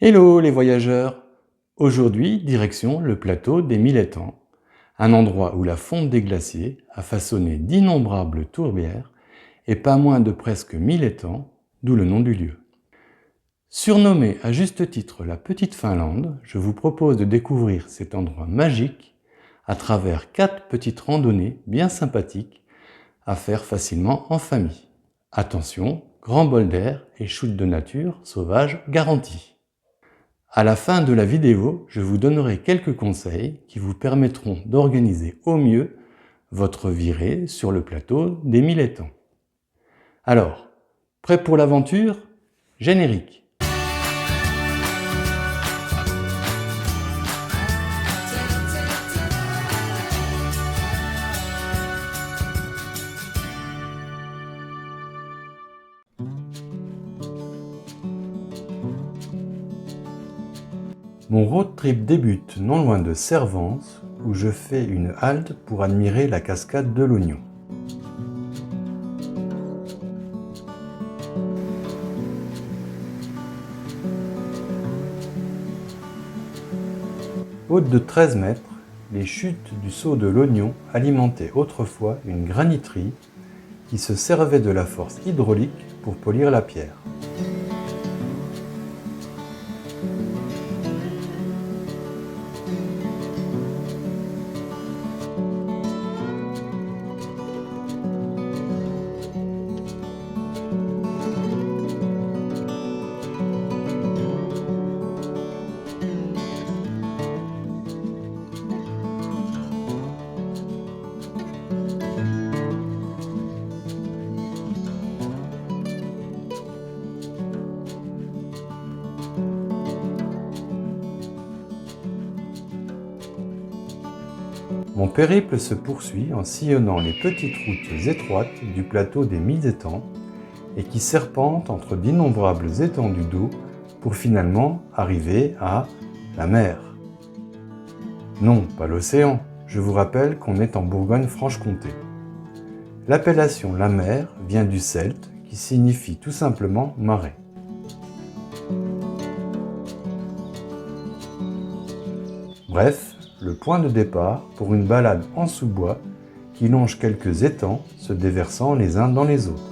Hello les voyageurs! Aujourd'hui, direction le plateau des Mille Étangs, un endroit où la fonte des glaciers a façonné d'innombrables tourbières et pas moins de presque 1000 étangs, d'où le nom du lieu. Surnommé à juste titre la Petite Finlande, je vous propose de découvrir cet endroit magique à travers 4 petites randonnées bien sympathiques à faire facilement en famille. Attention, grand bol d'air et chute de nature sauvage garantie. À la fin de la vidéo, je vous donnerai quelques conseils qui vous permettront d'organiser au mieux votre virée sur le plateau des Mille Étangs. Alors, prêt pour l'aventure? Générique. Mon road trip débute non loin de Servance, où je fais une halte pour admirer la cascade de l'Oignon. Hautes de 13 mètres, les chutes du saut de l'Oignon alimentaient autrefois une graniterie qui se servait de la force hydraulique pour polir la pierre. Mon périple se poursuit en sillonnant les petites routes étroites du plateau des Mille Étangs et qui serpentent entre d'innombrables étendues d'eau pour finalement arriver à la mer. Non, pas l'océan, je vous rappelle qu'on est en Bourgogne-Franche-Comté. L'appellation la mer vient du celte qui signifie tout simplement marais. Bref, le point de départ pour une balade en sous-bois qui longe quelques étangs se déversant les uns dans les autres.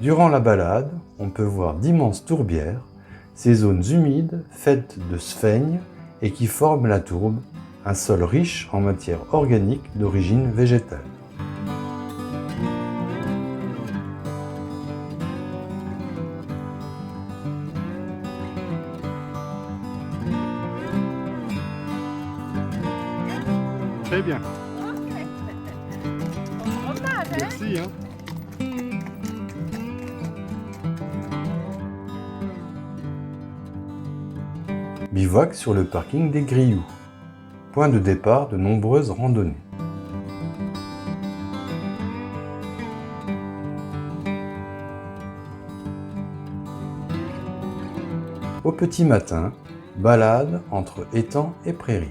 Durant la balade, on peut voir d'immenses tourbières, ces zones humides faites de sphènes et qui forment la tourbe, un sol riche en matière organique d'origine végétale. Très bien. Ok. Pas mal, hein? Merci. Bivouac sur le parking des Grioux, point de départ de nombreuses randonnées. Au petit matin, balade entre étangs et prairies.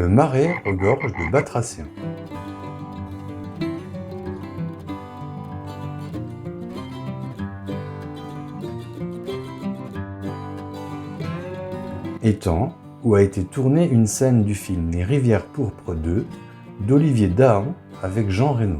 Le Marais regorge de batraciens. Étang, où a été tournée une scène du film Les Rivières pourpres 2 d'Olivier Dahan avec Jean Reno.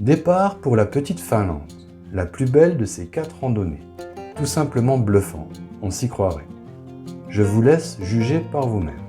Départ pour la petite Finlande, la plus belle de ces 4 randonnées. Tout simplement bluffant, on s'y croirait. Je vous laisse juger par vous-même.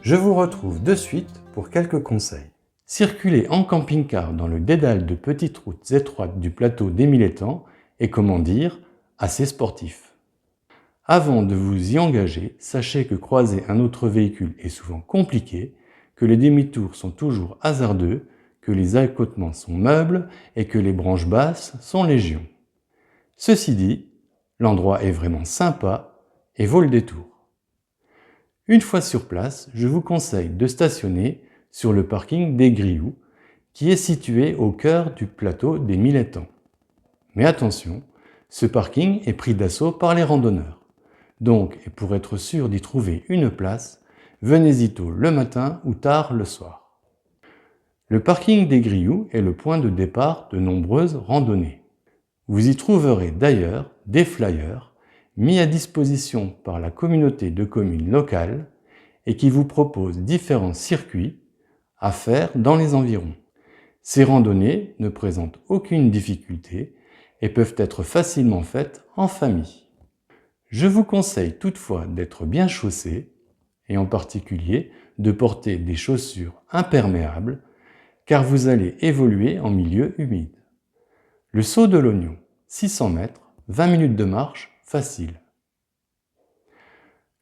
Je vous retrouve de suite pour quelques conseils. Circuler en camping-car dans le dédale de petites routes étroites du plateau des Mille-Étangs est, comment dire, assez sportif. Avant de vous y engager, sachez que croiser un autre véhicule est souvent compliqué, que les demi-tours sont toujours hasardeux, que les accotements sont meubles et que les branches basses sont légion. Ceci dit, l'endroit est vraiment sympa et vaut le détour. Une fois sur place, je vous conseille de stationner sur le parking des Grioux, qui est situé au cœur du plateau des Mille-Étangs. Mais attention, ce parking est pris d'assaut par les randonneurs. Donc, et pour être sûr d'y trouver une place, venez-y tôt le matin ou tard le soir. Le parking des Grioux est le point de départ de nombreuses randonnées. Vous y trouverez d'ailleurs des flyers mis à disposition par la communauté de communes locales et qui vous proposent différents circuits à faire dans les environs. Ces randonnées ne présentent aucune difficulté et peuvent être facilement faites en famille. Je vous conseille toutefois d'être bien chaussé et en particulier de porter des chaussures imperméables car vous allez évoluer en milieu humide. Le saut de l'Oignon, 600 mètres, 20 minutes de marche, facile.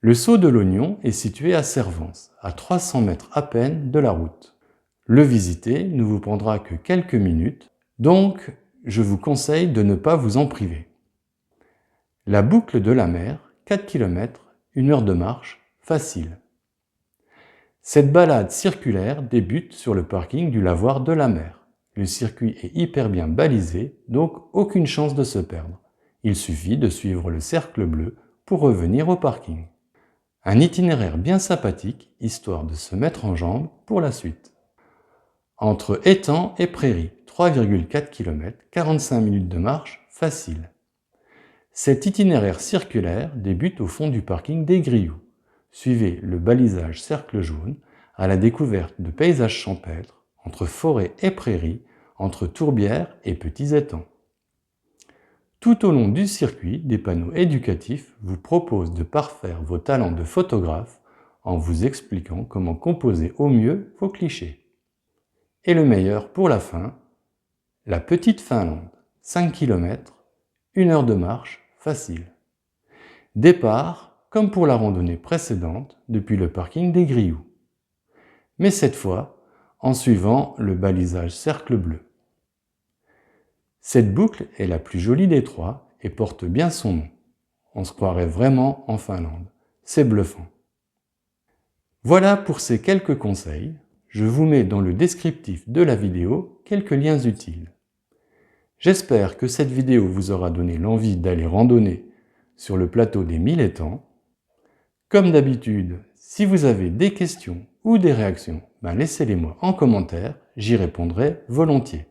Le saut de l'Oignon est situé à Servance, à 300 mètres à peine de la route. Le visiter ne vous prendra que quelques minutes, donc je vous conseille de ne pas vous en priver. La boucle de la mer, 4 km, 1 heure de marche, facile. Cette balade circulaire débute sur le parking du lavoir de la mer. Le circuit est hyper bien balisé, donc aucune chance de se perdre. Il suffit de suivre le cercle bleu pour revenir au parking. Un itinéraire bien sympathique, histoire de se mettre en jambes pour la suite. Entre étangs et prairies, 3,4 km, 45 minutes de marche, facile. Cet itinéraire circulaire débute au fond du parking des Grioux. Suivez le balisage cercle jaune à la découverte de paysages champêtres, entre forêts et prairies, entre tourbières et petits étangs. Tout au long du circuit, des panneaux éducatifs vous proposent de parfaire vos talents de photographe en vous expliquant comment composer au mieux vos clichés. Et le meilleur pour la fin, la petite Finlande, 5 km, 1 heure de marche, facile. Départ, comme pour la randonnée précédente, depuis le parking des Grioux. Mais cette fois, en suivant le balisage cercle bleu. Cette boucle est la plus jolie des trois et porte bien son nom. On se croirait vraiment en Finlande. C'est bluffant. Voilà pour ces quelques conseils. Je vous mets dans le descriptif de la vidéo quelques liens utiles. J'espère que cette vidéo vous aura donné l'envie d'aller randonner sur le plateau des 1000 étangs. Comme d'habitude, si vous avez des questions ou des réactions, laissez-les-moi en commentaire, j'y répondrai volontiers.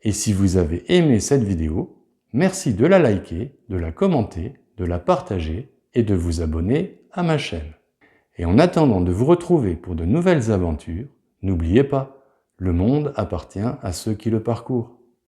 Et si vous avez aimé cette vidéo, merci de la liker, de la commenter, de la partager et de vous abonner à ma chaîne. Et en attendant de vous retrouver pour de nouvelles aventures, n'oubliez pas, le monde appartient à ceux qui le parcourent.